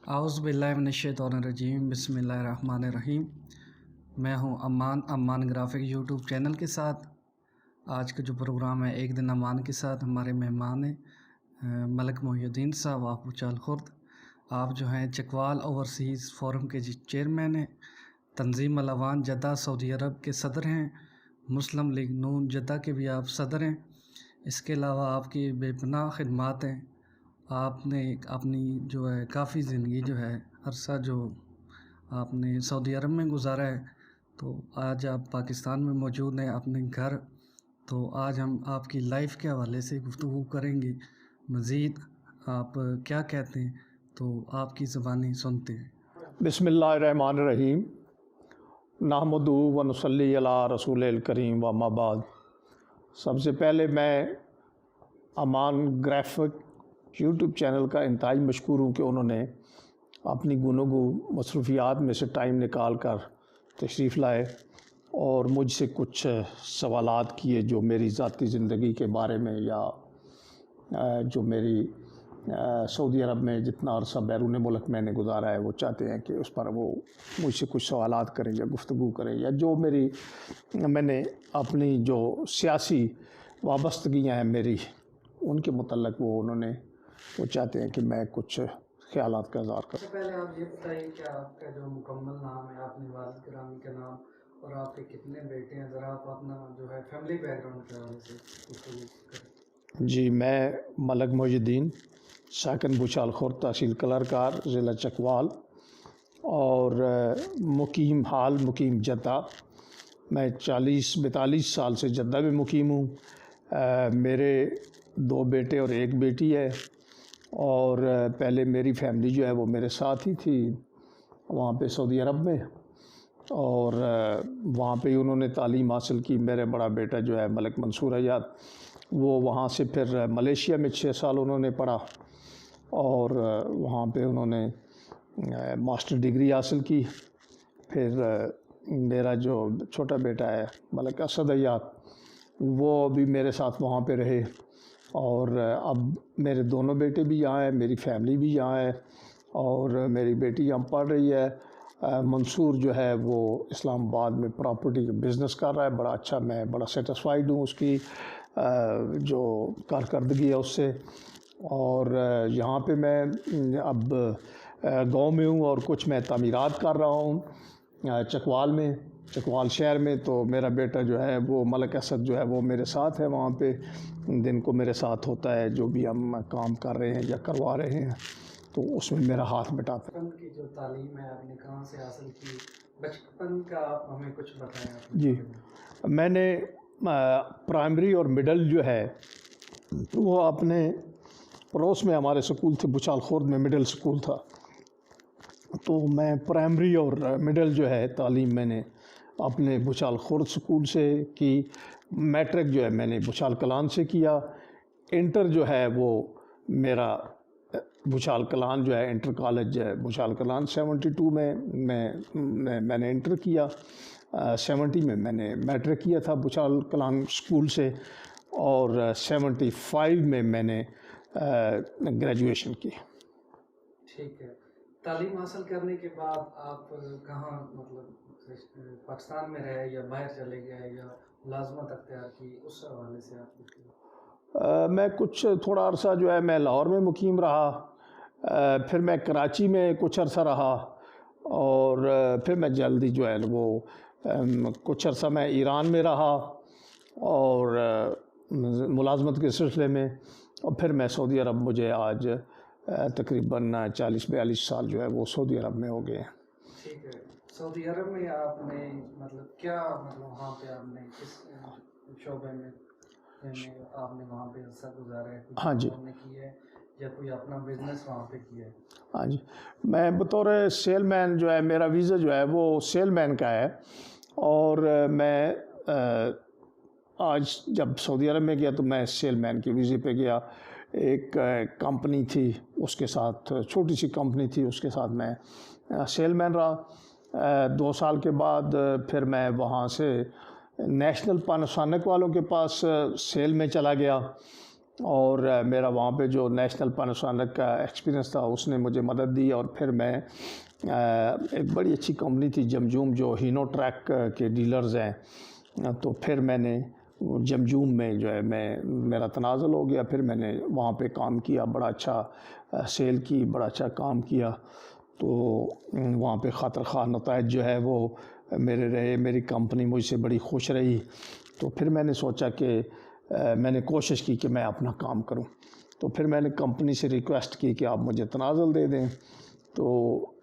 اعوذ باللہ من الشیطان الرجیم، بسم اللہ الرحمن الرحیم۔ میں ہوں امان گرافک یوٹیوب چینل کے ساتھ۔ آج کا جو پروگرام ہے ایک دن امان کے ساتھ، ہمارے مہمان ہیں ملک محی الدین صاحب آپ بچال خورد۔ آپ جو ہیں چکوال اوورسیز فورم کے چیئرمین ہیں، تنظیم الاوان جدہ سعودی عرب کے صدر ہیں، مسلم لیگ نون جدہ کے بھی آپ صدر ہیں۔ اس کے علاوہ آپ کی بے پناہ خدمات ہیں۔ آپ نے اپنی جو ہے کافی زندگی جو ہے عرصہ جو آپ نے سعودی عرب میں گزارا ہے، تو آج آپ پاکستان میں موجود ہیں اپنے گھر۔ تو آج ہم آپ کی لائف کے حوالے سے گفتگو کریں گے۔ مزید آپ کیا کہتے ہیں تو آپ کی زبانی سنتے ہیں۔ بسم اللہ الرحمن الرحیم، نحمدہ و نصلی علی رسول الکریم و اما بعد۔ سب سے پہلے میں امان گرافک یوٹیوب چینل کا انتہائی مشکور ہوں کہ انہوں نے اپنی گوناگوں مصروفیات میں سے ٹائم نکال کر تشریف لائے اور مجھ سے کچھ سوالات کیے جو میری ذاتی زندگی کے بارے میں یا جو میری سعودی عرب میں جتنا عرصہ بیرون ملک میں نے گزارا ہے وہ چاہتے ہیں کہ اس پر وہ مجھ سے کچھ سوالات کریں یا گفتگو کریں، یا جو میں نے اپنی جو سیاسی وابستگیاں ہیں میری ان کے متعلق وہ چاہتے ہیں کہ میں کچھ خیالات کا اظہار کروں۔ سب سے پہلے آپ یہ بتائیے کہ آپ کا جو مکمل نام ہے، آپ نے والد گرامی کا نام اور آپ کے کتنے بیٹے ہیں، ذرا آپ اپنا جو ہے فیملی بیک گراؤنڈ کے حوالے سے گفتگو کریں۔ جی، میں ملک محی الدین ساکن بچال خورد، تحصیل کلرکار، ضلع چکوال، اور مقیم جدہ۔ میں 42 سال سے جدہ میں مقیم ہوں۔ میرے 2 بیٹے اور 1 بیٹی ہے، اور پہلے میری فیملی جو ہے وہ میرے ساتھ ہی تھی وہاں پہ سعودی عرب میں، اور وہاں پہ ہی انہوں نے تعلیم حاصل کی۔ میرے بڑا بیٹا جو ہے ملک منصور حیات، وہ وہاں سے پھر ملیشیا میں 6 سال انہوں نے پڑھا، اور وہاں پہ انہوں نے ماسٹر ڈگری حاصل کی۔ پھر میرا جو چھوٹا بیٹا ہے ملک اسد حیات، وہ بھی میرے ساتھ وہاں پہ رہے، اور اب میرے دونوں بیٹے بھی یہاں ہیں، میری فیملی بھی یہاں ہے، اور میری بیٹی یہاں پڑھ رہی ہے۔ منصور جو ہے وہ اسلام آباد میں پراپرٹی کا بزنس کر رہا ہے، بڑا اچھا، میں بڑا سیٹسفائیڈ ہوں اس کی جو کارکردگی ہے اس سے۔ اور یہاں پہ میں اب گاؤں میں ہوں، اور کچھ میں تعمیرات کر رہا ہوں چکوال شہر میں۔ تو میرا بیٹا جو ہے وہ ملک اسد جو ہے وہ میرے ساتھ ہے وہاں پہ، دن کو میرے ساتھ ہوتا ہے، جو بھی ہم کام کر رہے ہیں یا کروا رہے ہیں تو اس میں میرا ہاتھ بٹاتا ہے۔ بچپن کی جو تعلیم ہے آپ نے کہاں سے حاصل کی؟ بچپن کا آپ ہمیں کچھ بتائیں۔ جی، میں نے پرائمری اور مڈل جو ہے وہ اپنے پڑوس میں ہمارے سکول تھے، بچال خورد میں مڈل سکول تھا، تو میں پرائمری اور مڈل جو ہے تعلیم میں نے اپنے بچال خورد سکول سے کی۔ میٹرک جو ہے میں نے بچال کلان سے کیا۔ انٹر جو ہے وہ میرا بچال کلان جو ہے انٹر کالج ہے بچال کلان 72 میں نے انٹر کیا، 70 میں نے میٹرک کیا تھا بچال کلان سکول سے، اور 75 میں نے گریجویشن کی۔ ٹھیک ہے، تعلیم حاصل کرنے کے بعد آپ کہاں مطلب پاکستان میں رہے یا باہر چلے گئے یا ملازمت اختیار کی، اس حوالے سے آپ میں کچھ تھوڑا عرصہ جو ہے میں لاہور میں مقیم رہا، پھر میں کراچی میں کچھ عرصہ رہا، اور پھر میں جلدی جو ہے وہ کچھ عرصہ میں ایران میں رہا اور ملازمت کے سلسلے میں، اور پھر میں سعودی عرب، مجھے آج تقریباً 40-42 سال جو ہے وہ سعودی عرب میں ہو گئے ہیں۔ ٹھیک ہے، سعودی عرب میں آپ نے مطلب کیا وہاں پہ آپ نے کس شعبے میں آپ نے وہاں پہ عرصہ گزارا ہے؟ ہاں جی، نے کی ہے یا کوئی اپنا بزنس وہاں پہ کیا ہے؟ ہاں جی، میں بطور سیل مین جو ہے، میرا ویزا جو ہے وہ سیل مین کا ہے، اور میں آج جب سعودی عرب میں گیا تو میں سیل مین کے ویزے پہ گیا۔ ایک کمپنی تھی اس کے ساتھ، چھوٹی سی کمپنی تھی، اس کے ساتھ میں سیل مین رہا 2 سال کے بعد۔ پھر میں وہاں سے نیشنل پاناسونک والوں کے پاس سیل میں چلا گیا، اور میرا وہاں پہ جو نیشنل پیناسونک کا ایکسپیرینس تھا اس نے مجھے مدد دی، اور پھر میں ایک بڑی اچھی کمپنی تھی جمجوم جو ہینو ٹریک کے ڈیلرز ہیں، تو پھر میں نے جمجوم میں جو ہے میرا تنازل ہو گیا، پھر میں نے وہاں پہ کام کیا، بڑا اچھا سیل کی، بڑا اچھا کام کیا، تو وہاں پہ خاطر خواہ نتائج جو ہے وہ میرے رہے، میری کمپنی مجھ سے بڑی خوش رہی، تو پھر میں نے سوچا کہ میں نے کوشش کی کہ میں اپنا کام کروں، تو پھر میں نے کمپنی سے ریکویسٹ کی کہ آپ مجھے تنازل دے دیں، تو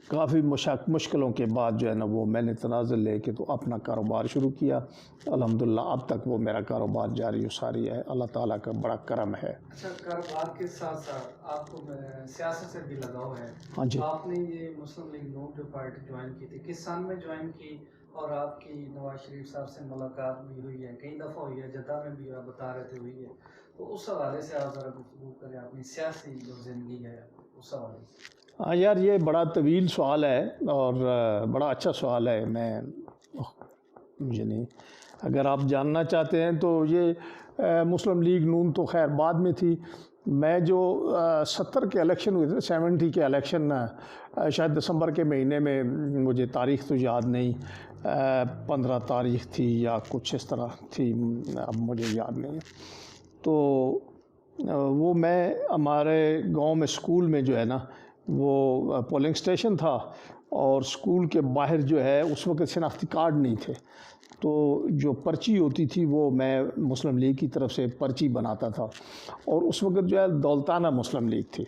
کافی مشکلوں کے بعد جو ہے نا وہ میں نے تنازل لے کے تو اپنا کاروبار شروع کیا۔ الحمدللہ اب تک وہ میرا کاروبار جاری و ساری ہے، اللہ تعالیٰ کا بڑا کرم ہے۔ اچھا، کاروبار کے ساتھ ساتھ آپ کو سیاست سے بھی لگاؤ ہے۔ ہاں جی، آپ نے یہ مسلم لیگ نون جو پارٹی جوائن کی تھی، کس سال میں جوائن کی، اور آپ کی نواز شریف صاحب سے ملاقات بھی ہوئی ہے، کئی دفعہ ہوئی ہے، جدہ میں بھی آپ بتا رہے تھے ہوئی ہے، تو اس حوالے سے آپ ذرا گفتگو کریں، اپنی سیاسی جو زندگی ہے اس حوالے سے۔ ہاں یار، یہ بڑا طویل سوال ہے اور بڑا اچھا سوال ہے۔ مجھے نہیں، اگر آپ جاننا چاہتے ہیں تو یہ مسلم لیگ نون تو خیر بعد میں تھی۔ میں جو 70 کے الیکشن ہوئے تھے، 70 کے الیکشن شاید دسمبر کے مہینے میں، مجھے تاریخ تو یاد نہیں، 15 تاریخ تھی یا کچھ اس طرح تھی، اب مجھے یاد نہیں، تو وہ میں ہمارے گاؤں میں اسکول میں جو ہے نا وہ پولنگ اسٹیشن تھا، اور اسکول کے باہر جو ہے اس وقت شناختی کارڈ نہیں تھے، تو جو پرچی ہوتی تھی وہ میں مسلم لیگ کی طرف سے پرچی بناتا تھا، اور اس وقت جو ہے دولتانہ مسلم لیگ تھی،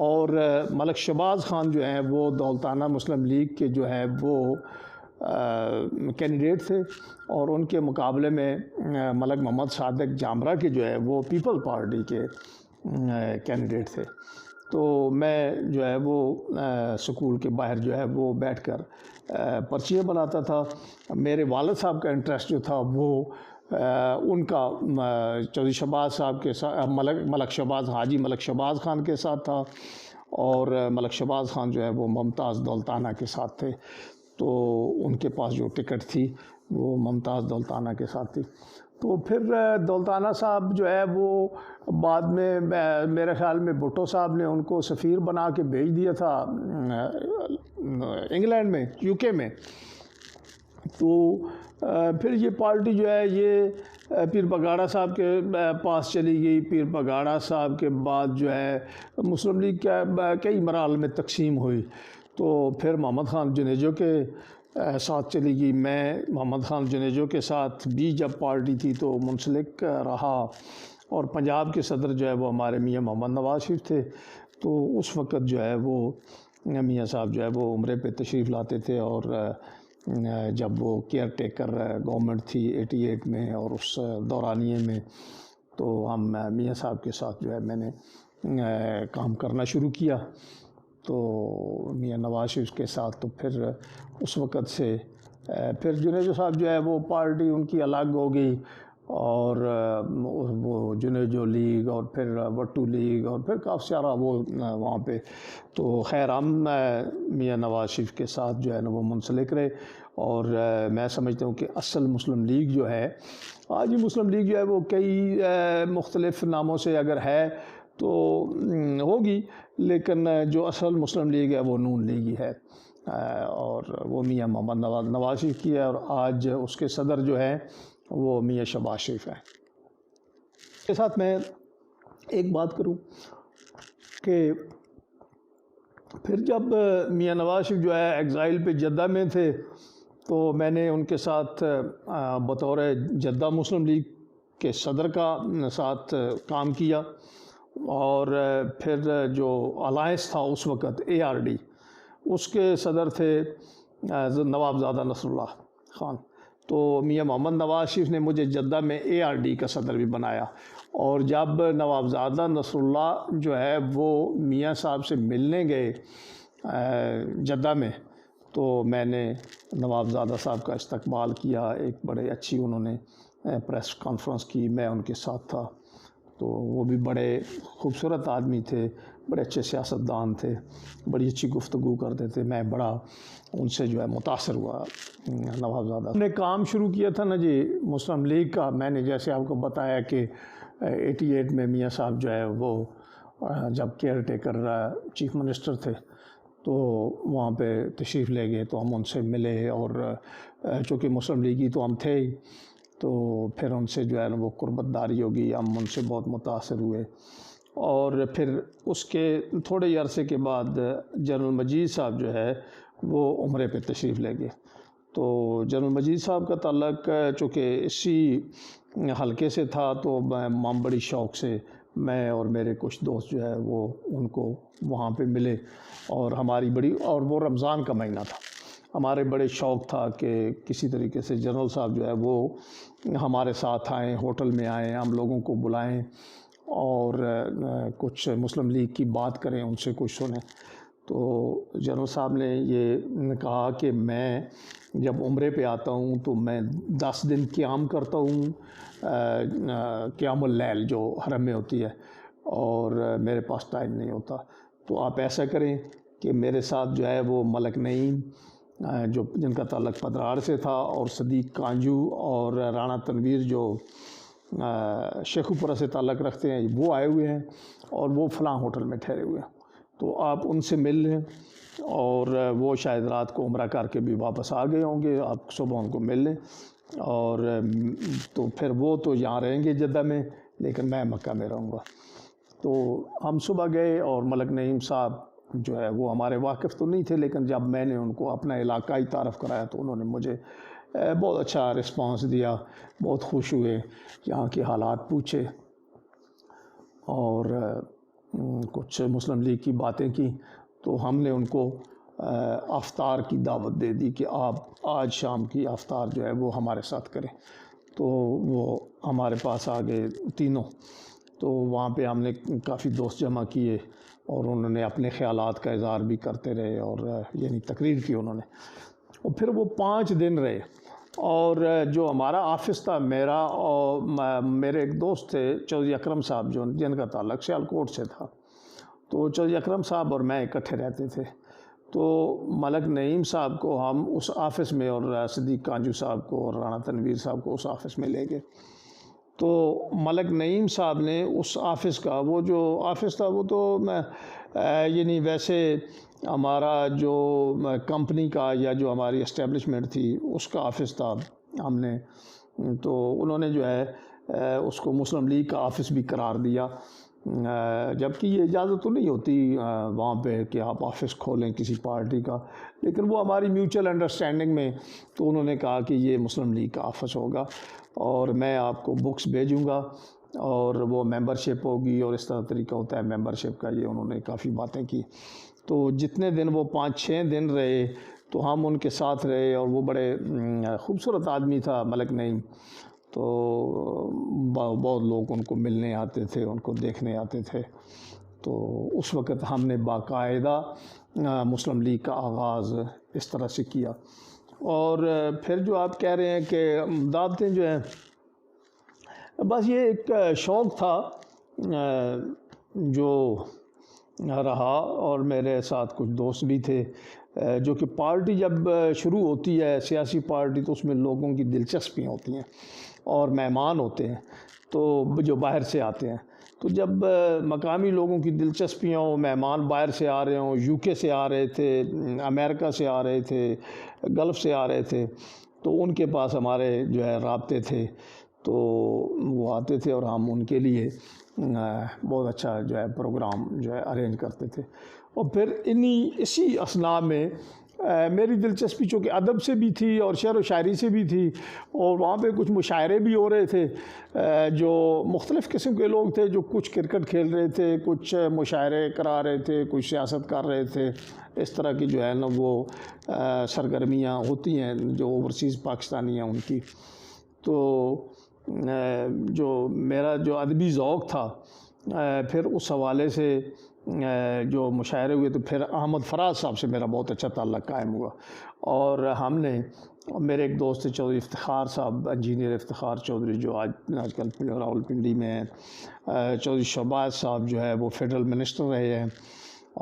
اور ملک شہباز خان جو ہیں وہ دولتانہ مسلم لیگ کے جو ہے وہ کینڈیڈیٹ تھے، اور ان کے مقابلے میں ملک محمد صادق جامرہ کے جو ہے وہ پیپل پارٹی کے کینڈیڈیٹ تھے، تو میں جو ہے وہ سکول کے باہر جو ہے وہ بیٹھ کر پرچیاں بناتا تھا۔ میرے والد صاحب کا انٹرسٹ جو تھا وہ ان کا چودھری شہباز صاحب کے ساتھ، ملک شہباز، حاجی ملک شہباز خان کے ساتھ تھا، اور ملک شہباز خان جو ہے وہ ممتاز دولتانہ کے ساتھ تھے، تو ان کے پاس جو ٹکٹ تھی وہ ممتاز دولتانہ کے ساتھ تھی، تو پھر دولتانہ صاحب جو ہے وہ بعد میں میرے خیال میں بھٹو صاحب نے ان کو سفیر بنا کے بھیج دیا تھا انگلینڈ میں، یو کے میں، تو پھر یہ پارٹی جو ہے یہ پیر بگاڑا صاحب کے پاس چلی گئی۔ پیر بگاڑا صاحب کے بعد جو ہے مسلم لیگ کئی مراحل میں تقسیم ہوئی، تو پھر محمد خان جنیجو کے ساتھ چلی گئی۔ میں محمد خان جنیجو کے ساتھ بھی جب پارٹی تھی تو منسلک رہا، اور پنجاب کے صدر جو ہے وہ ہمارے میاں محمد نواز شریف تھے، تو اس وقت جو ہے وہ میاں صاحب جو ہے وہ عمرے پہ تشریف لاتے تھے، اور جب وہ کیئر ٹیکر گورنمنٹ تھی 88 میں اور اس دورانیے میں، تو ہم میاں صاحب کے ساتھ جو ہے میں نے کام کرنا شروع کیا، تو میاں نواز شریف کے ساتھ، تو پھر اس وقت سے پھر جنیجو صاحب جو ہے وہ پارٹی ان کی الگ ہو گئی، اور وہ جنیجو لیگ، اور پھر وٹو لیگ، اور پھر کافی سارا وہ وہاں پہ، تو خیر ہم میاں نواز شریف کے ساتھ جو ہے نا وہ منسلک رہے، اور میں سمجھتا ہوں کہ اصل مسلم لیگ جو ہے آج، مسلم لیگ جو ہے وہ کئی مختلف ناموں سے اگر ہے تو ہوگی، لیکن جو اصل مسلم لیگ ہے وہ نون لیگ ہی ہے، اور وہ میاں محمد نواز شریف کی ہے، اور آج اس کے صدر جو ہیں وہ میاں شہباز شریف ہیں۔ اس کے ساتھ میں ایک بات کروں کہ پھر جب میاں نواز شریف جو ہے ایگزائل پہ جدہ میں تھے، تو میں نے ان کے ساتھ بطور جدہ مسلم لیگ کے صدر کا ساتھ کام کیا، اور پھر جو الائنس تھا اس وقت ARD، اس کے صدر تھے نواب زادہ نصر اللہ خان، تو میاں محمد نواز شریف نے مجھے جدہ میں ARD کا صدر بھی بنایا، اور جب نواب زادہ نصر اللہ جو ہے وہ میاں صاحب سے ملنے گئے جدہ میں، تو میں نے نواب زادہ صاحب کا استقبال کیا، ایک بڑے اچھی انہوں نے پریس کانفرنس کی، میں ان کے ساتھ تھا، تو وہ بھی بڑے خوبصورت آدمی تھے، بڑے اچھے سیاستدان تھے، بڑی اچھی گفتگو کرتے تھے، میں بڑا ان سے جو ہے متاثر ہوا نواب زادہ نے کام شروع کیا تھا نا جی مسلم لیگ کا۔ میں نے جیسے آپ کو بتایا کہ 88 میں میاں صاحب جو ہے وہ جب کیئر ٹیکر چیف منسٹر تھے تو وہاں پہ تشریف لے گئے، تو ہم ان سے ملے، اور چونکہ مسلم لیگی تو ہم تھے ہی، تو پھر ان سے جو ہے نا وہ قربت داری ہوگی، ہم ان سے بہت متاثر ہوئے۔ اور پھر اس کے تھوڑے ہی عرصے کے بعد جنرل مجید صاحب جو ہے وہ عمرے پہ تشریف لے گئے۔ تو جنرل مجید صاحب کا تعلق چونکہ اسی حلقے سے تھا، تو میں بڑی شوق سے میں اور میرے کچھ دوست جو ہے وہ ان کو وہاں پہ ملے، اور ہماری بڑی، اور وہ رمضان کا مہینہ تھا، ہمارے بڑے شوق تھا کہ کسی طریقے سے جنرل صاحب جو ہے وہ ہمارے ساتھ آئیں، ہوٹل میں آئیں، ہم لوگوں کو بلائیں اور کچھ مسلم لیگ کی بات کریں، ان سے کچھ سنیں۔ تو جنرل صاحب نے یہ کہا کہ میں جب عمرے پہ آتا ہوں تو میں 10 دن قیام کرتا ہوں، قیام اللیل جو حرم میں ہوتی ہے، اور میرے پاس ٹائم نہیں ہوتا، تو آپ ایسا کریں کہ میرے ساتھ جو ہے وہ ملک نعیم جو جن کا تعلق پدرار سے تھا، اور صدیق کانجو اور رانا تنویر جو شیخوپورہ سے تعلق رکھتے ہیں، وہ آئے ہوئے ہیں اور وہ فلاں ہوٹل میں ٹھہرے ہوئے ہیں، تو آپ ان سے مل لیں، اور وہ شاید رات کو عمرہ کر کے بھی واپس آ گئے ہوں گے، آپ صبح ان کو مل لیں، اور تو پھر وہ تو یہاں رہیں گے جدہ میں، لیکن میں مکہ میں رہوں گا۔ تو ہم صبح گئے، اور ملک نعیم صاحب جو ہے وہ ہمارے واقف تو نہیں تھے، لیکن جب میں نے ان کو اپنا علاقائی تعارف کرایا تو انہوں نے مجھے بہت اچھا رسپانس دیا، بہت خوش ہوئے، یہاں کے حالات پوچھے، اور کچھ مسلم لیگ کی باتیں کی، تو ہم نے ان کو افطار کی دعوت دے دی کہ آپ آج شام کی افطار جو ہے وہ ہمارے ساتھ کریں۔ تو وہ ہمارے پاس آ گئے تینوں، تو وہاں پہ ہم نے کافی دوست جمع کیے، اور انہوں نے اپنے خیالات کا اظہار بھی کرتے رہے، اور یعنی تقریر کی انہوں نے، اور پھر وہ 5 دن رہے۔ اور جو ہمارا آفس تھا، میرا اور میرے ایک دوست تھے چودھری اکرم صاحب، جو جن کا تعلق سیالکوٹ سے تھا، تو چودھری اکرم صاحب اور میں اکٹھے رہتے تھے، تو ملک نعیم صاحب کو ہم اس آفس میں، اور صدیق کانجو صاحب کو اور رانا تنویر صاحب کو اس آفس میں لے گئے۔ تو ملک نعیم صاحب نے اس آفس کا، وہ جو آفس تھا وہ تو یعنی ویسے ہمارا جو کمپنی کا یا جو ہماری اسٹیبلشمنٹ تھی اس کا آفس تھا، ہم نے، تو انہوں نے جو ہے اس کو مسلم لیگ کا آفس بھی قرار دیا، جبکہ یہ اجازت تو نہیں ہوتی وہاں پہ کہ آپ آفس کھولیں کسی پارٹی کا، لیکن وہ ہماری میوچل انڈرسٹینڈنگ میں، تو انہوں نے کہا کہ یہ مسلم لیگ کا آفس ہوگا، اور میں آپ کو بکس بھیجوں گا، اور وہ ممبرشپ ہوگی، اور اس طرح طریقہ ہوتا ہے ممبرشپ کا، یہ انہوں نے کافی باتیں کی۔ تو جتنے دن وہ 5-6 دن رہے تو ہم ان کے ساتھ رہے، اور وہ بڑے خوبصورت آدمی تھا ملک نعیم، تو بہت لوگ ان کو ملنے آتے تھے، ان کو دیکھنے آتے تھے۔ تو اس وقت ہم نے باقاعدہ مسلم لیگ کا آغاز اس طرح سے کیا۔ اور پھر جو آپ کہہ رہے ہیں کہ دعوتیں جو ہیں، بس یہ ایک شوق تھا جو رہا، اور میرے ساتھ کچھ دوست بھی تھے، جو کہ پارٹی جب شروع ہوتی ہے سیاسی پارٹی، تو اس میں لوگوں کی دلچسپیاں ہوتی ہیں اور مہمان ہوتے ہیں، تو جو باہر سے آتے ہیں، تو جب مقامی لوگوں کی دلچسپیاں ہوں، مہمان باہر سے آ رہے ہوں، یو کے سے آ رہے تھے، امریکہ سے آ رہے تھے، گلف سے آ رہے تھے، تو ان کے پاس ہمارے جو ہے رابطے تھے، تو وہ آتے تھے، اور ہم ان کے لیے بہت اچھا جو ہے پروگرام جو ہے ارینج کرتے تھے۔ اور پھر اسی اثناء میں میری دلچسپی چونکہ ادب سے بھی تھی اور شعر و شاعری سے بھی تھی، اور وہاں پہ کچھ مشاعرے بھی ہو رہے تھے، جو مختلف قسم کے لوگ تھے، جو کچھ کرکٹ کھیل رہے تھے، کچھ مشاعرے کرا رہے تھے، کچھ سیاست کر رہے تھے، اس طرح کی جو ہے نا وہ سرگرمیاں ہوتی ہیں جو اوورسیز پاکستانی ہیں ان کی۔ تو جو میرا جو ادبی ذوق تھا، پھر اس حوالے سے جو مشاعرے ہوئے، تو پھر احمد فراز صاحب سے میرا بہت اچھا تعلق قائم ہوا، اور ہم نے، میرے ایک دوست تھے چودھری افتخار صاحب، انجینئر افتخار چودھری، جو آج کل راول پنڈی میں ہیں، چودھری شہباز صاحب جو ہے وہ فیڈرل منسٹر رہے ہیں،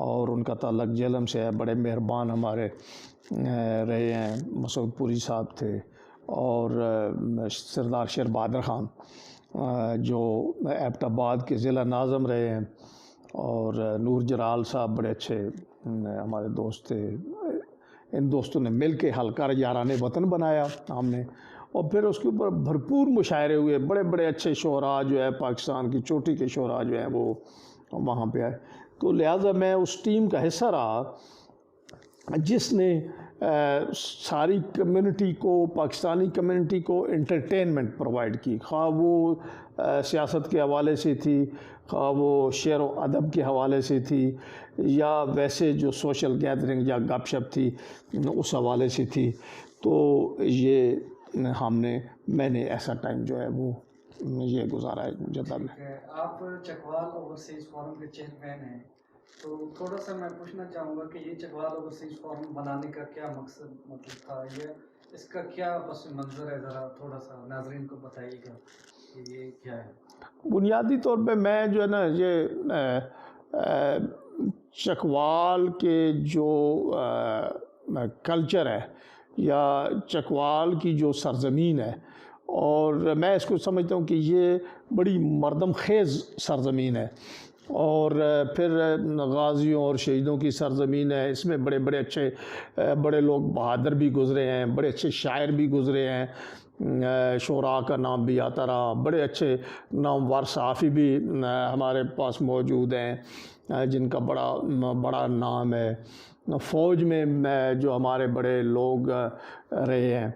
اور ان کا تعلق جہلم سے ہے، بڑے مہربان ہمارے رہے ہیں، مسعود پوری صاحب تھے، اور سردار شیر بہادر خان جو ایبٹ آباد کے ضلع ناظم رہے ہیں، اور نور جلال صاحب بڑے اچھے ہمارے دوست تھے. ان دوستوں نے مل کے حلقہ یاران وطن بنایا ہم نے، اور پھر اس کے اوپر بھرپور مشاعرے ہوئے. بڑے بڑے اچھے شعراء جو ہے پاکستان کی چوٹی کے شعراء جو ہیں وہ وہاں پہ آئے. تو لہٰذا میں اس ٹیم کا حصہ رہا جس نے ساری کمیونٹی کو، پاکستانی کمیونٹی کو انٹرٹینمنٹ پرووائڈ کی، خواہ وہ سیاست کے حوالے سے تھی، خواہ وہ شعر و ادب کے حوالے سے تھی، یا ویسے جو سوشل گیدرنگ یا گپ شپ تھی اس حوالے سے تھی. تو یہ میں نے ایسا ٹائم جو ہے وہ یہ گزارا ہے جدہ میں. آپ چکوال اوورسیز فورم کے چیئرمین ہیں، تو تھوڑا سا میں پوچھنا چاہوں گا کہ یہ چکوال اوورسیز فورم بنانے کا کیا مقصد تھا، یہ اس کا کیا پس منظر ہے، ذرا تھوڑا سا ناظرین کو بتائیے گا کہ یہ کیا ہے. بنیادی طور پہ میں جو ہے نا یہ چکوال کے جو کلچر ہے یا چکوال کی جو سرزمین ہے، اور میں اس کو سمجھتا ہوں کہ یہ بڑی مردم خیز سرزمین ہے، اور پھر غازیوں اور شہیدوں کی سرزمین ہے. اس میں بڑے بڑے اچھے بڑے لوگ بہادر بھی گزرے ہیں، بڑے اچھے شاعر بھی گزرے ہیں، شعراء کا نام بھی آتا رہا، بڑے اچھے نامور صحافی بھی ہمارے پاس موجود ہیں جن کا بڑا نام ہے. فوج میں جو ہمارے بڑے لوگ رہے ہیں،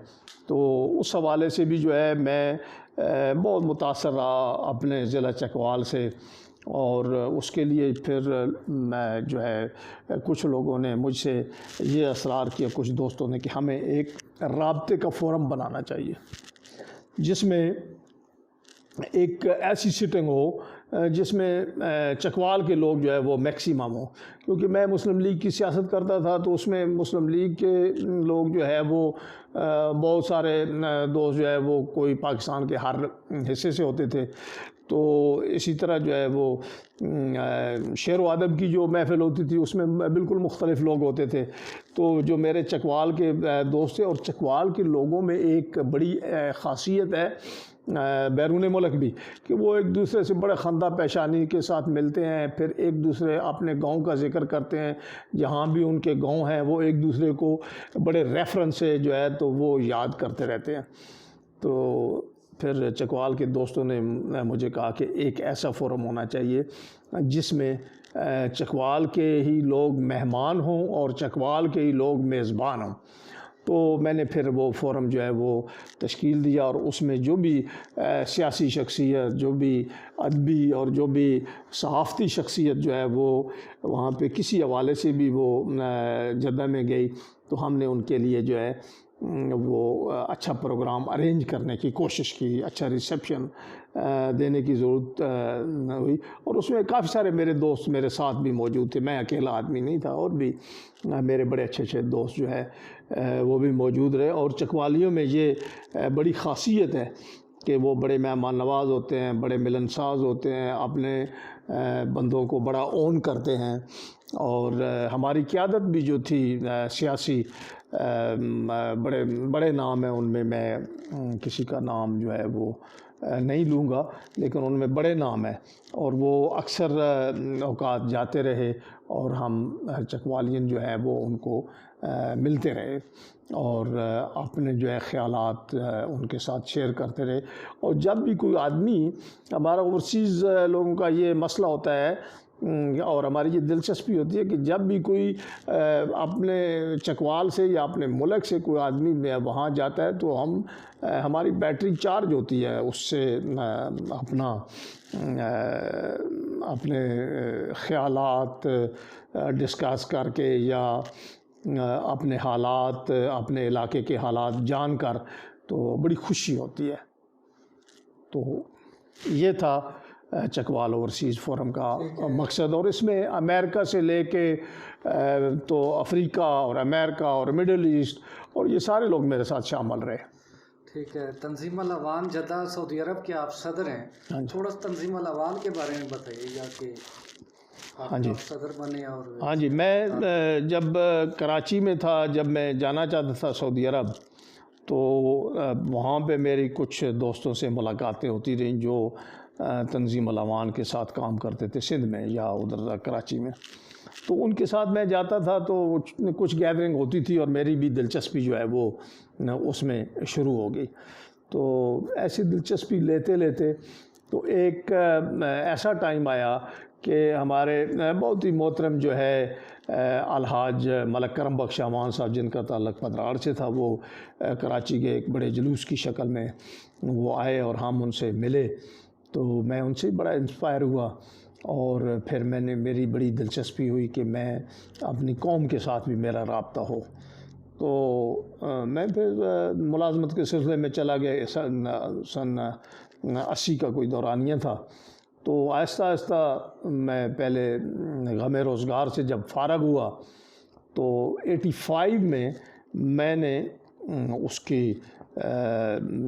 تو اس حوالے سے بھی جو ہے میں بہت متاثر رہا اپنے ضلع چکوال سے. اور اس کے لیے پھر میں جو ہے کچھ لوگوں نے مجھ سے یہ اصرار کیا، کچھ دوستوں نے، کہ ہمیں ایک رابطے کا فورم بنانا چاہیے جس میں ایک ایسی سٹنگ ہو جس میں چکوال کے لوگ جو ہے وہ میکسیمم ہوں. کیونکہ میں مسلم لیگ کی سیاست کرتا تھا، تو اس میں مسلم لیگ کے لوگ جو ہے وہ بہت سارے دوست جو ہے وہ کوئی پاکستان کے ہر حصے سے ہوتے تھے. تو اسی طرح جو ہے وہ شعر و ادب کی جو محفل ہوتی تھی اس میں بالکل مختلف لوگ ہوتے تھے. تو جو میرے چکوال کے دوست تھے، اور چکوال کے لوگوں میں ایک بڑی خاصیت ہے بیرون ملک بھی، کہ وہ ایک دوسرے سے بڑے خندہ پیشانی کے ساتھ ملتے ہیں، پھر ایک دوسرے اپنے گاؤں کا ذکر کرتے ہیں. جہاں بھی ان کے گاؤں ہیں وہ ایک دوسرے کو بڑے ریفرنس سے جو ہے تو وہ یاد کرتے رہتے ہیں. تو پھر چکوال کے دوستوں نے مجھے کہا کہ ایک ایسا فورم ہونا چاہیے جس میں چکوال کے ہی لوگ مہمان ہوں اور چکوال کے ہی لوگ میزبان ہوں. تو میں نے پھر وہ فورم جو ہے وہ تشکیل دیا، اور اس میں جو بھی سیاسی شخصیت، جو بھی ادبی اور جو بھی صحافتی شخصیت جو ہے وہ وہاں پہ کسی حوالے سے بھی وہ جدہ میں گئی، تو ہم نے ان کے لیے جو ہے وہ اچھا پروگرام ارینج کرنے کی کوشش کی، اچھا ریسیپشن دینے کی ضرورت ہوئی. اور اس میں کافی سارے میرے دوست میرے ساتھ بھی موجود تھے، میں اکیلا آدمی نہیں تھا، اور بھی میرے بڑے اچھے اچھے دوست جو ہے وہ بھی موجود رہے. اور چکوالیوں میں یہ بڑی خاصیت ہے کہ وہ بڑے مہمان نواز ہوتے ہیں، بڑے ملن ساز ہوتے ہیں، اپنے بندوں کو بڑا اون کرتے ہیں. اور ہماری قیادت بھی جو تھی سیاسی، بڑے نام ہیں، ان میں کسی کا نام جو ہے وہ نہیں لوں گا، لیکن ان میں بڑے نام ہیں، اور وہ اکثر اوقات جاتے رہے، اور ہم چکوالین جو ہے وہ ان کو ملتے رہے، اور اپنے جو ہے خیالات ان کے ساتھ شیئر کرتے رہے. اور جب بھی کوئی آدمی، ہمارا اوورسیز لوگوں کا یہ مسئلہ ہوتا ہے، اور ہماری یہ دلچسپی ہوتی ہے کہ جب بھی کوئی اپنے چکوال سے یا اپنے ملک سے کوئی آدمی وہاں جاتا ہے، تو ہماری بیٹری چارج ہوتی ہے اس سے اپنے خیالات ڈسکس کر کے، یا اپنے حالات، اپنے علاقے کے حالات جان کر، تو بڑی خوشی ہوتی ہے. تو یہ تھا چکوال اوورسیز فورم کا مقصد. اور اس میں امریکہ سے لے کے تو افریقہ اور امریکہ اور مڈل ایسٹ، اور یہ سارے لوگ میرے ساتھ شامل رہے. ٹھیک ہے. تنظیم الاوان جدہ سعودی عرب کے آپ صدر ہیں، تھوڑا سا تنظیم الاوان کے بارے میں بتائیے گا کہ آپ صدر بنے. اور ہاں جی، میں جب کراچی میں تھا، جب میں جانا چاہتا تھا سعودی عرب، تو وہاں پہ میری کچھ دوستوں سے ملاقاتیں ہوتی رہیں جو تنظیم الامان کے ساتھ کام کرتے تھے سندھ میں یا ادھر کراچی میں. تو ان کے ساتھ میں جاتا تھا تو کچھ گیدرنگ ہوتی تھی اور میری بھی دلچسپی جو ہے وہ اس میں شروع ہو گئی. تو ایسی دلچسپی لیتے لیتے تو ایک ایسا ٹائم آیا کہ ہمارے بہت ہی محترم جو ہے الحاج ملک کرم بخش امان صاحب، جن کا تعلق پدراڑ سے تھا، وہ کراچی کے ایک بڑے جلوس کی شکل میں وہ آئے اور ہم ان سے ملے. تو میں ان سے بڑا انسپائر ہوا اور پھر میری بڑی دلچسپی ہوئی کہ میں اپنی قوم کے ساتھ بھی میرا رابطہ ہو. تو میں پھر ملازمت کے سلسلے میں چلا گیا. سن 80 کا کوئی دورانیہ تھا. تو آہستہ آہستہ میں پہلے غم روزگار سے جب فارغ ہوا تو 85 میں نے اس کی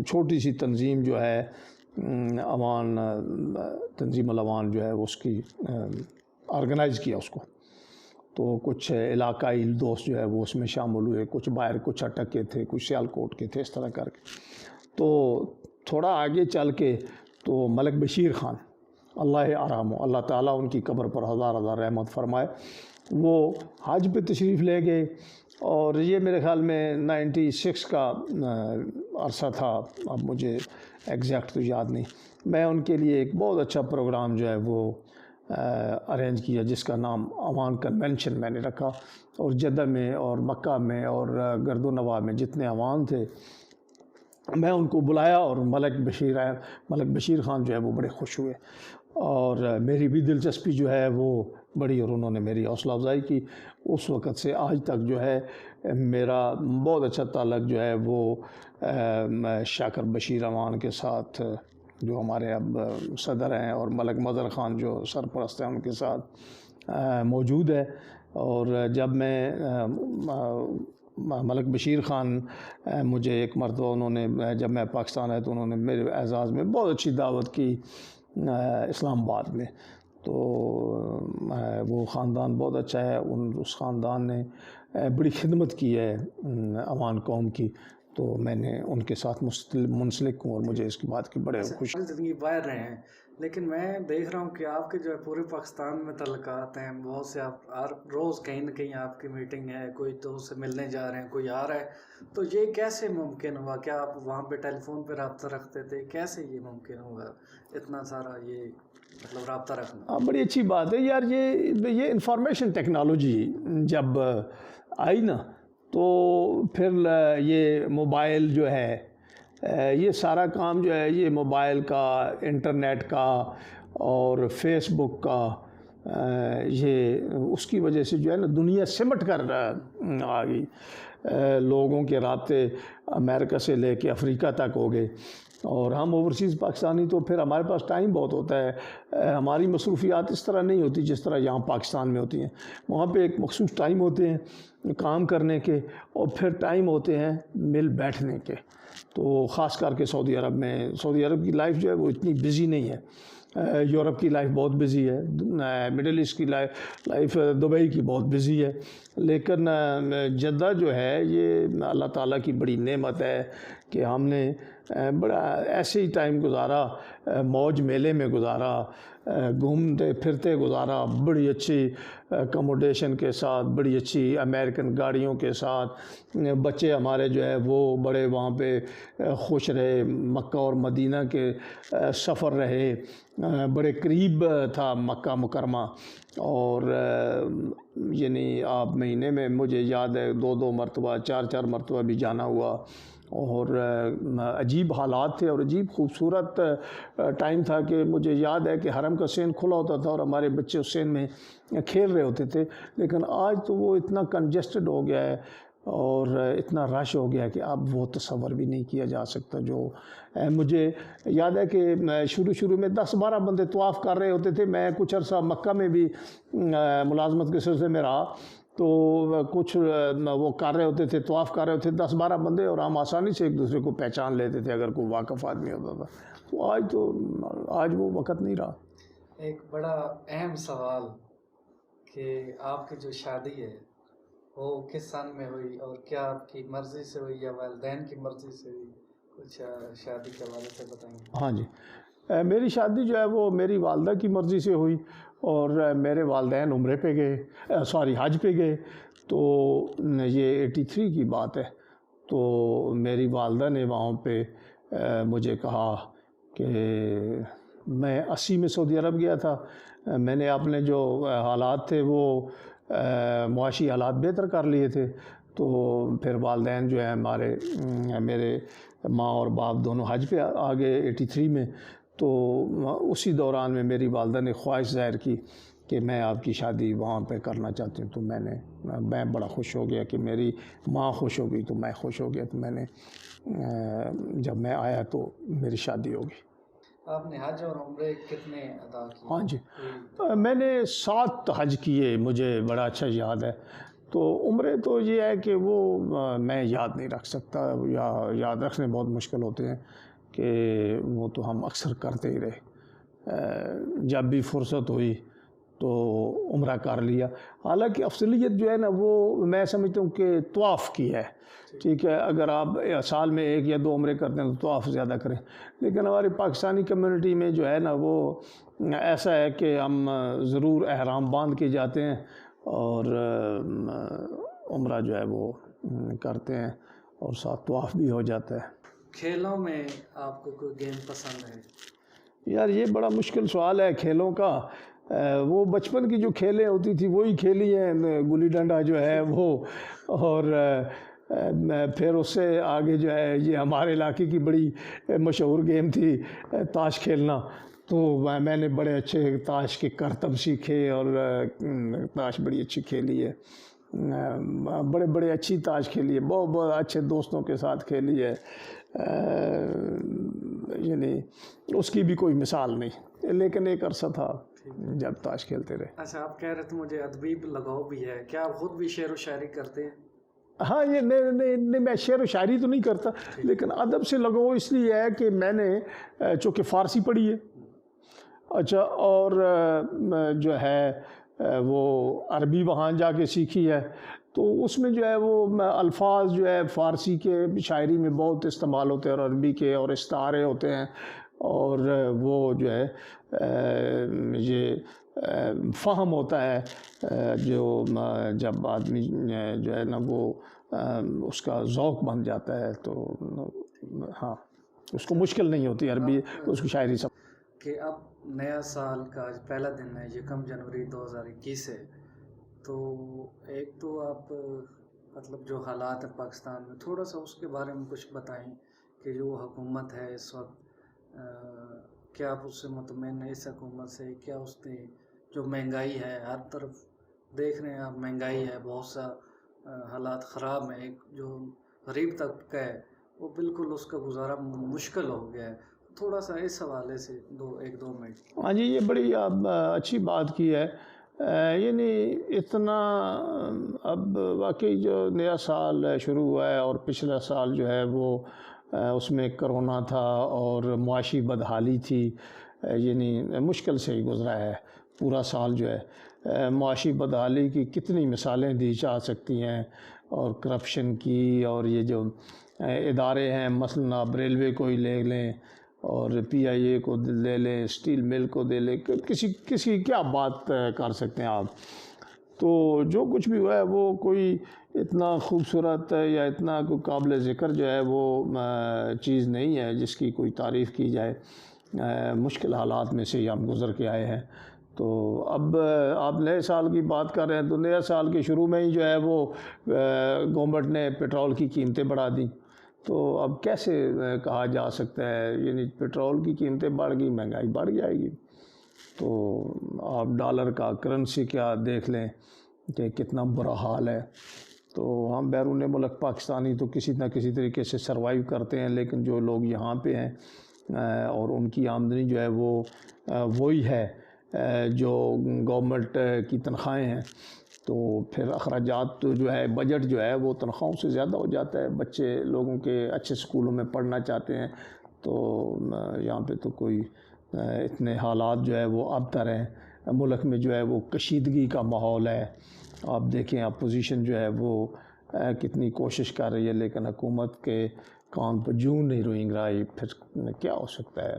چھوٹی سی تنظیم جو ہے امان، تنظیم الامان جو ہے اس کی آرگنائز کیا اس کو. تو کچھ علاقائی دوست جو ہے وہ اس میں شامل ہوئے، کچھ باہر، کچھ اٹک کے تھے، کچھ سیالکوٹ کے تھے، اس طرح کر کے. تو تھوڑا آگے چل کے تو ملک بشیر خان، اللہ آرام ہو، اللہ تعالیٰ ان کی قبر پر ہزار ہزار رحمت فرمائے، وہ حج پہ تشریف لے گئے. اور یہ میرے خیال میں 96 کا عرصہ تھا، اب مجھے ایگزیکٹ تو یاد نہیں. میں ان کے لیے ایک بہت اچھا پروگرام جو ہے وہ ارینج کیا جس کا نام امان کنونشن میں نے رکھا. اور جدہ میں اور مکہ میں اور گرد و نواح میں جتنے عوام تھے میں ان کو بلایا اور ملک بشیر خان جو ہے وہ بڑے خوش ہوئے اور میری بھی دلچسپی جو ہے وہ بڑی اور انہوں نے میری حوصلہ افزائی کی. اس وقت سے آج تک جو ہے میرا بہت اچھا تعلق جو ہے وہ شاکر بشیر امان کے ساتھ جو ہمارے اب صدر ہیں اور ملک مظہر خان جو سرپرست ہیں ان کے ساتھ موجود ہے. اور جب میں ملک بشیر خان مجھے ایک مرتبہ انہوں نے، جب میں پاکستان آیا تو انہوں نے میرے اعزاز میں بہت اچھی دعوت کی اسلام آباد میں. تو وہ خاندان بہت اچھا ہے، اس خاندان نے بڑی خدمت کی ہے امان قوم کی. تو میں نے ان کے ساتھ منسلک ہوں اور مجھے اس کی بات کی بڑے خوش. زندگی باہر رہے ہیں لیکن میں دیکھ رہا ہوں کہ آپ کے جو ہے پورے پاکستان میں تعلقات ہیں بہت سے. آپ ہر روز کہیں نہ کہیں آپ کی میٹنگ ہے، کوئی دوست سے ملنے جا رہے ہیں، کوئی آ رہا ہے. تو یہ کیسے ممکن ہوا؟ کیا آپ وہاں پہ ٹیلی فون پہ رابطہ رکھتے تھے؟ کیسے یہ ممکن ہوا اتنا سارا یہ مطلب رابطہ رکھنا؟ بڑی اچھی بات ہے یار. یہ انفارمیشن ٹیکنالوجی جب آئی نا تو پھر یہ موبائل جو ہے یہ سارا کام جو ہے یہ موبائل کا، انٹرنیٹ کا اور فیس بک کا، یہ اس کی وجہ سے جو ہے نا دنیا سمٹ کر آ گئی. لوگوں کے رابطے امریکہ سے لے کے افریقہ تک ہو گئے. اور ہم اوورسیز پاکستانی تو پھر ہمارے پاس ٹائم بہت ہوتا ہے. ہماری مصروفیات اس طرح نہیں ہوتی جس طرح یہاں پاکستان میں ہوتی ہیں. وہاں پہ ایک مخصوص ٹائم ہوتے ہیں کام کرنے کے اور پھر ٹائم ہوتے ہیں مل بیٹھنے کے. تو خاص کر کے سعودی عرب میں، سعودی عرب کی لائف جو ہے وہ اتنی بزی نہیں ہے. یورپ کی لائف بہت بزی ہے، مڈل ایسٹ کی لائف دبئی کی بہت بزی ہے. لیکن جدہ جو ہے یہ اللہ تعالیٰ کی بڑی نعمت ہے کہ ہم نے بڑا ایسے ہی ٹائم گزارا، موج میلے میں گزارا، گھومتے پھرتے گزارا، بڑی اچھی اکوموڈیشن کے ساتھ، بڑی اچھی امریکن گاڑیوں کے ساتھ. بچے ہمارے جو ہے وہ بڑے وہاں پہ خوش رہے. مکہ اور مدینہ کے سفر رہے، بڑے قریب تھا مکہ مکرمہ. اور یعنی آپ مہینے میں مجھے یاد ہے 2 مرتبہ 4 مرتبہ بھی جانا ہوا. اور عجیب حالات تھے اور عجیب خوبصورت ٹائم تھا کہ مجھے یاد ہے کہ حرم کا سین کھلا ہوتا تھا اور ہمارے بچے اس سین میں کھیل رہے ہوتے تھے. لیکن آج تو وہ اتنا کنجسٹڈ ہو گیا ہے اور اتنا رش ہو گیا ہے کہ اب وہ تصور بھی نہیں کیا جا سکتا. جو مجھے یاد ہے کہ شروع میں 10-12 بندے طواف کر رہے ہوتے تھے. میں کچھ عرصہ مکہ میں بھی ملازمت کے سلسلے میں رہا تو کچھ وہ کر رہے ہوتے تھے، طواف کر رہے ہوتے تھے 10-12 بندے، اور ہم آسانی سے ایک دوسرے کو پہچان لیتے تھے اگر کوئی واقف آدمی ہوتا تھا. تو آج وہ وقت نہیں رہا. ایک بڑا اہم سوال کہ آپ کی جو شادی ہے وہ کس سال میں ہوئی اور کیا آپ کی مرضی سے ہوئی یا والدین کی مرضی سے ہوئی؟ کچھ شادی کے حوالے سے بتائیں گے؟ ہاں جی، میری شادی جو ہے وہ میری والدہ کی مرضی سے ہوئی، اور میرے والدین عمرے پہ گئے، سوری حج پہ گئے، تو یہ 83 کی بات ہے۔ تو میری والدہ نے وہاں پہ مجھے کہا کہ میں 80 میں سعودی عرب گیا تھا، میں نے اپنے جو حالات تھے وہ معاشی حالات بہتر کر لیے تھے، تو پھر والدین جو ہیں ہمارے، میرے ماں اور باپ دونوں حج پہ آ گئے 83 میں۔ تو اسی دوران میں میری والدہ نے خواہش ظاہر کی کہ میں آپ کی شادی وہاں پہ کرنا چاہتی ہوں، تو میں بڑا خوش ہو گیا کہ میری ماں خوش ہو گئی تو میں خوش ہو گیا، تو میں نے جب میں آیا تو میری شادی ہو گئی۔ آپ نے حج اور عمرے کتنے ادا کیے؟ ہاں جی، میں نے 7 حج کیے، مجھے بڑا اچھا یاد ہے۔ تو عمرے تو یہ ہے کہ وہ میں یاد نہیں رکھ سکتا، یا یاد رکھنے بہت مشکل ہوتے ہیں، کہ وہ تو ہم اکثر کرتے ہی رہے، جب بھی فرصت ہوئی تو عمرہ کر لیا۔ حالانکہ افضلیت جو ہے نا وہ میں سمجھتا ہوں کہ طواف کی ہے، ٹھیک ہے، اگر آپ سال میں 1 یا 2 عمرے کرتے ہیں تو طواف زیادہ کریں، لیکن ہماری پاکستانی کمیونٹی میں جو ہے نا وہ ایسا ہے کہ ہم ضرور احرام باندھ کے جاتے ہیں اور عمرہ جو ہے وہ کرتے ہیں، اور ساتھ طواف بھی ہو جاتا ہے۔ کھیلوں میں آپ کو کوئی گیم پسند ہے؟ یار یہ بڑا مشکل سوال ہے کھیلوں کا۔ وہ بچپن کی جو کھیلیں ہوتی تھی وہی کھیلی ہیں، گلی ڈنڈا جو ہے وہ، اور پھر اس سے آگے جو ہے یہ ہمارے علاقے کی بڑی مشہور گیم تھی تاش کھیلنا، تو میں نے بڑے اچھے تاش کے کرتب سیکھے، اور تاش بڑی اچھی کھیلی ہے، بڑے بڑے اچھی تاش کھیلی ہے، بہت بہت اچھے دوستوں کے ساتھ کھیلی ہے، یعنی اس کی بھی کوئی مثال نہیں، لیکن ایک عرصہ تھا جب تاش کھیلتے رہے۔ اچھا، آپ کہہ رہے تھے مجھے ادبی لگاؤ بھی ہے، کیا آپ خود بھی شعر و شاعری کرتے ہیں؟ ہاں، یہ نہیں میں شعر و شاعری تو نہیں کرتا، لیکن ادب سے لگاؤ اس لیے ہے کہ میں نے چونکہ فارسی پڑھی ہے، اچھا، اور جو ہے وہ عربی وہاں جا کے سیکھی ہے، تو اس میں جو ہے وہ الفاظ جو ہے فارسی کے شاعری میں بہت استعمال ہوتے ہیں، اور عربی کے اور استعارے ہوتے ہیں، اور وہ جو ہے یہ فہم ہوتا ہے، جو جب آدمی جو ہے نا وہ اس کا ذوق بن جاتا ہے، تو ہاں اس کو مشکل نہیں ہوتی عربی اس کی شاعری سب۔ کہ اب نیا سال کا آج پہلا دن ہے، 1 جنوری 2021 ہے، تو ایک تو آپ مطلب جو حالات ہیں پاکستان میں، تھوڑا سا اس کے بارے میں کچھ بتائیں کہ جو حکومت ہے اس وقت، کیا آپ اس سے مطمئن ہیں اس حکومت سے؟ کیا اس نے جو مہنگائی ہے، ہر طرف دیکھ رہے ہیں آپ مہنگائی ہے، بہت سا حالات خراب ہیں، ایک جو غریب طبقہ ہے وہ بالکل اس کا گزارا مشکل ہو گیا ہے، تھوڑا سا اس حوالے سے 1-2 منٹ۔ ہاں جی، یہ بڑی اچھی بات کی ہے، یعنی اتنا اب واقعی جو نیا سال شروع ہوا ہے، اور پچھلا سال جو ہے وہ اس میں کرونا تھا اور معاشی بدحالی تھی، یعنی مشکل سے ہی گزرا ہے پورا سال جو ہے۔ معاشی بدحالی کی کتنی مثالیں دی جا سکتی ہیں، اور کرپشن کی، اور یہ جو ادارے ہیں، مثلاً آپ ریلوے کو ہی لے لیں، اور پی آئی اے کو لے لیں، اسٹیل مل کو دے لیں، کسی کیا بات کر سکتے ہیں آپ؟ تو جو کچھ بھی ہوا ہے وہ کوئی اتنا خوبصورت یا اتنا کوئی قابل ذکر جو ہے وہ چیز نہیں ہے جس کی کوئی تعریف کی جائے، مشکل حالات میں سے ہی ہم گزر کے آئے ہیں۔ تو اب آپ نئے سال کی بات کر رہے ہیں، تو نئے سال کے شروع میں ہی جو ہے وہ گورنمنٹ نے پیٹرول کی قیمتیں بڑھا دیں، تو اب کیسے کہا جا سکتا ہے، یعنی پیٹرول کی قیمتیں بڑھ گئی، مہنگائی بڑھ جائے گی، تو آپ ڈالر کا کرنسی کیا دیکھ لیں کہ کتنا برا حال ہے۔ تو ہم بیرون ملک پاکستانی تو کسی نہ کسی طریقے سے سروائیو کرتے ہیں، لیکن جو لوگ یہاں پہ ہیں اور ان کی آمدنی جو ہے وہ وہی ہے جو گورنمنٹ کی تنخواہیں ہیں، تو پھر اخراجات تو جو ہے بجٹ جو ہے وہ تنخواہوں سے زیادہ ہو جاتا ہے۔ بچے لوگوں کے اچھے اسکولوں میں پڑھنا چاہتے ہیں، تو یہاں پہ تو کوئی اتنے حالات جو ہے وہ ابتر ہیں، ملک میں جو ہے وہ کشیدگی کا ماحول ہے. آپ دیکھیں اپوزیشن جو ہے وہ کتنی کوشش کر رہی ہے لیکن حکومت کے کان پہ جوں نہیں روئنگ رہی. پھر کیا ہو سکتا ہے؟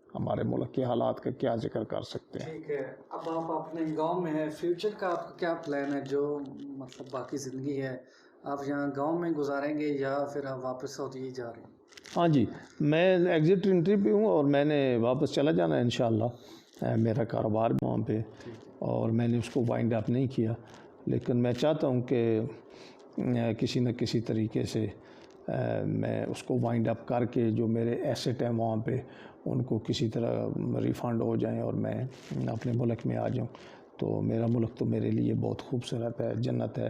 ہمارے ملک کے حالات کا کیا ذکر کر سکتے ہیں. ٹھیک ہے، اب آپ اپنے گاؤں میں ہیں، فیوچر کا آپ کا کیا پلان ہے؟ جو مطلب باقی زندگی ہے آپ یہاں گاؤں میں گزاریں گے یا پھر آپ واپس سعودی جا رہے ہیں؟ ہاں جی، میں ایگزٹ انٹری پہ ہوں اور میں نے واپس چلا جانا ہے انشاءاللہ. میرا کاروبار بھی وہاں پہ اور میں نے اس کو وائنڈ اپ نہیں کیا، لیکن میں چاہتا ہوں کہ کسی نہ کسی طریقے سے میں اس کو وائنڈ اپ کر کے جو میرے ایسٹ ہیں وہاں پہ ان کو کسی طرح ریفنڈ ہو جائیں اور میں اپنے ملک میں آ جاؤں. تو میرا ملک تو میرے لیے بہت خوبصورت ہے، جنت ہے.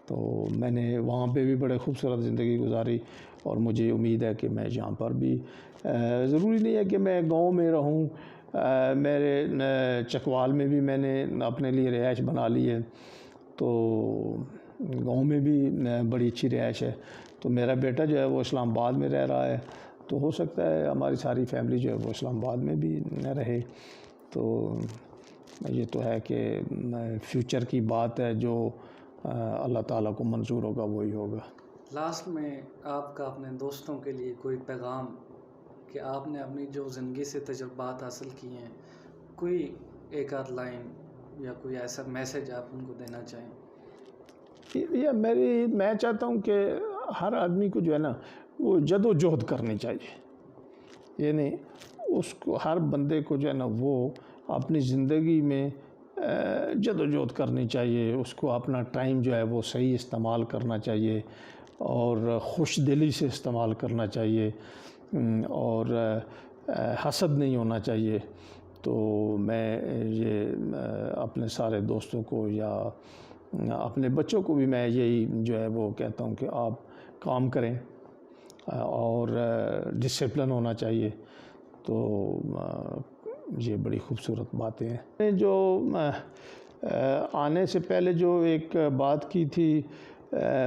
تو میں نے وہاں پہ بھی بڑے خوبصورت زندگی گزاری اور مجھے امید ہے کہ میں یہاں پر بھی ضروری نہیں ہے کہ میں گاؤں میں رہوں. میرے چکوال میں بھی میں نے اپنے لیے رہائش بنا لی ہے، تو گاؤں میں بھی بڑی اچھی رہائش ہے. تو میرا بیٹا جو ہے وہ اسلام آباد میں رہ رہا ہے، تو ہو سکتا ہے ہماری ساری فیملی جو ہے وہ اسلام آباد میں بھی رہے. تو یہ تو ہے کہ فیوچر کی بات ہے، جو اللہ تعالیٰ کو منظور ہوگا وہی ہوگا. لاسٹ میں آپ کا اپنے دوستوں کے لیے کوئی پیغام کہ آپ نے اپنی جو زندگی سے تجربات حاصل کیے ہیں، کوئی ایک آدھ لائن یا کوئی ایسا میسج آپ ان کو دینا چاہیں؟ میں چاہتا ہوں کہ ہر آدمی کو جو ہے نا وہ جد و جہد کرنی چاہیے. یعنی اس کو ہر بندے کو جو ہے نا وہ اپنی زندگی میں جد و جہد کرنی چاہیے. اس کو اپنا ٹائم جو ہے وہ صحیح استعمال کرنا چاہیے اور خوش دلی سے استعمال کرنا چاہیے اور حسد نہیں ہونا چاہیے. تو میں یہ اپنے سارے دوستوں کو یا اپنے بچوں کو بھی میں یہی جو ہے وہ کہتا ہوں کہ آپ کام کریں اور ڈسپلن ہونا چاہیے. تو یہ بڑی خوبصورت باتیں ہیں. جو آنے سے پہلے جو ایک بات کی تھی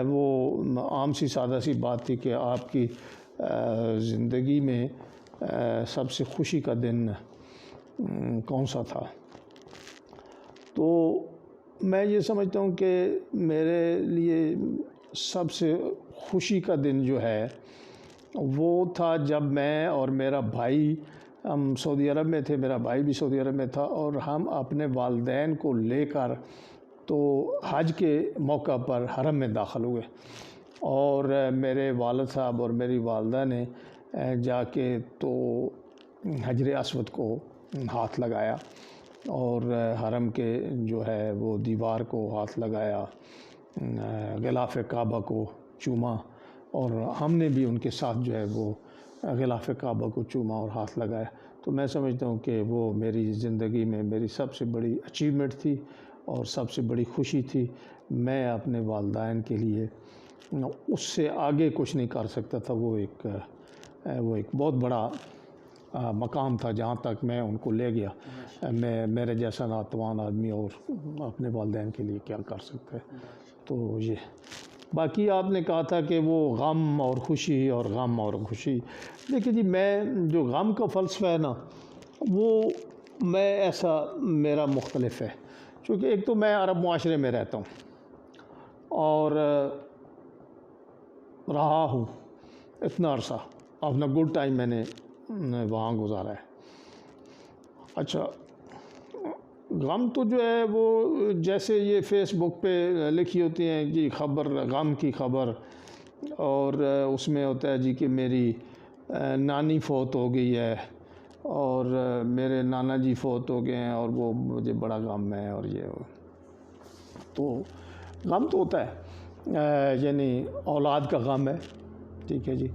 وہ عام سی سادہ سی بات تھی کہ آپ کی زندگی میں سب سے خوشی کا دن کون سا تھا. تو میں یہ سمجھتا ہوں کہ میرے لیے سب سے خوشی کا دن جو ہے وہ تھا جب میں اور میرا بھائی ہم سعودی عرب میں تھے. میرا بھائی بھی سعودی عرب میں تھا اور ہم اپنے والدین کو لے کر تو حج کے موقع پر حرم میں داخل ہوئے اور میرے والد صاحب اور میری والدہ نے جا کے تو حجر اسود کو ہاتھ لگایا اور حرم کے جو ہے وہ دیوار کو ہاتھ لگایا، غلاف کعبہ کو چوما اور ہم نے بھی ان کے ساتھ جو ہے وہ غلاف کعبہ کو چوما اور ہاتھ لگایا. تو میں سمجھتا ہوں کہ وہ میری زندگی میں میری سب سے بڑی اچیومنٹ تھی اور سب سے بڑی خوشی تھی. میں اپنے والدین کے لیے اس سے آگے کچھ نہیں کر سکتا تھا. وہ ایک بہت بڑا مقام تھا جہاں تک میں ان کو لے گیا. میرے جیسا ناتوان آدمی اور اپنے والدین کے لیے کیا کر سکتا ہے. تو یہ باقی آپ نے کہا تھا کہ وہ غم اور خوشی اور غم اور خوشی. دیکھیے جی، میں جو غم کا فلسفہ ہے نا وہ میں ایسا میرا مختلف ہے، چونکہ ایک تو میں عرب معاشرے میں رہتا ہوں اور رہا ہوں اتنا عرصہ. اپنا گڈ ٹائم میں نے وہاں گزارا ہے. اچھا، غم تو جو ہے وہ جیسے یہ فیس بک پہ لکھی ہوتی ہیں جی خبر، غم کی خبر، اور اس میں ہوتا ہے جی کہ میری نانی فوت ہو گئی ہے اور میرے نانا جی فوت ہو گئے ہیں اور وہ مجھے بڑا غم ہے اور یہ. تو غم تو ہوتا ہے، یعنی اولاد کا غم ہے، ٹھیک ہے جی.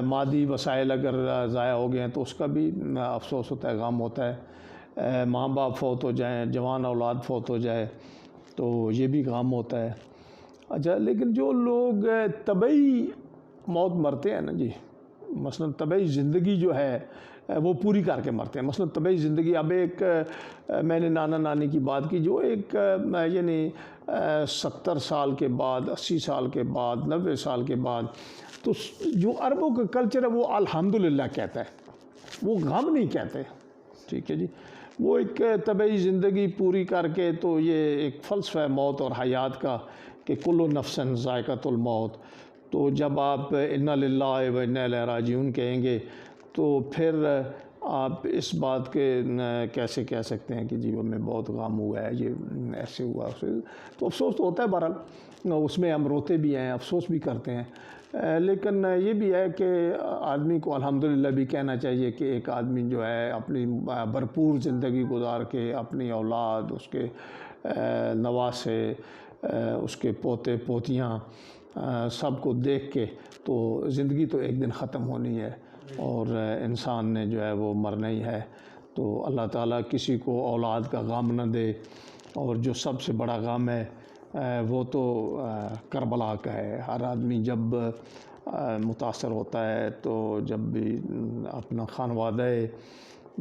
مادی وسائل اگر ضائع ہو گئے ہیں تو اس کا بھی افسوس ہوتا ہے، غم ہوتا ہے. ماں باپ فوت ہو جائیں، جوان اولاد فوت ہو جائے تو یہ بھی غم ہوتا ہے. اچھا، لیکن جو لوگ طبعی موت مرتے ہیں نا جی، مثلا طبعی زندگی جو ہے وہ پوری کر کے مرتے ہیں. مثلا طبعی زندگی، اب ایک میں نے نانا نانی کی بات کی جو ایک یعنی 70 سال کے بعد، 80 سال کے بعد، 90 سال کے بعد، تو جو عربوں کا کلچر ہے وہ الحمدللہ کہتا ہے، وہ غم نہیں کہتے، ٹھیک ہے جی. وہ ایک طبعی زندگی پوری کر کے تو یہ ایک فلسفہ ہے موت اور حیات کا کہ کل نفس ذائقۃ الموت. تو جب آپ انا للہ و انا الیہ راجعون کہیں گے تو پھر آپ اس بات کے کیسے کہہ سکتے ہیں کہ جی ہمیں بہت غم ہوا ہے، یہ ایسے ہوا تو افسوس تو ہوتا ہے. بہرحال اس میں ہم روتے بھی ہیں، افسوس بھی کرتے ہیں، لیکن یہ بھی ہے کہ آدمی کو الحمدللہ بھی کہنا چاہیے کہ ایک آدمی جو ہے اپنی بھرپور زندگی گزار کے اپنی اولاد، اس کے نواسے، اس کے پوتے پوتیاں، سب کو دیکھ کے تو زندگی تو ایک دن ختم ہونی ہے اور انسان نے جو ہے وہ مرنا ہی ہے. تو اللہ تعالیٰ کسی کو اولاد کا غم نہ دے، اور جو سب سے بڑا غم ہے وہ تو کربلا کا ہے. ہر آدمی جب متاثر ہوتا ہے تو جب بھی اپنا خانوادہ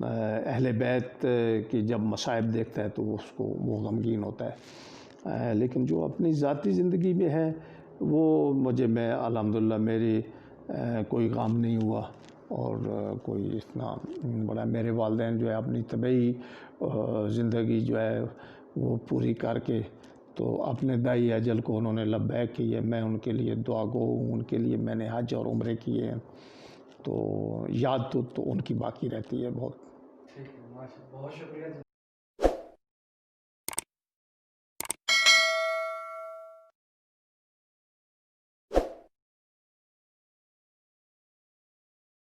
اہل بیت کی جب مصائب دیکھتا ہے تو اس کو وہ غمگین ہوتا ہے. لیکن جو اپنی ذاتی زندگی میں ہے وہ میں الحمدللہ میری کوئی غم نہیں ہوا اور کوئی اتنا بڑا. میرے والدین جو ہے اپنی طبعی زندگی جو ہے وہ پوری کر کے تو اپنے دائی اجل کو انہوں نے لبیک کی ہے. میں ان کے لیے دعا گو ہوں، ان کے لیے میں نے حج اور عمرے کیے ہیں. تو یاد تو ان کی باقی رہتی ہے بہت. ٹھیک ہے، ماشاء اللہ، بہت شکریہ.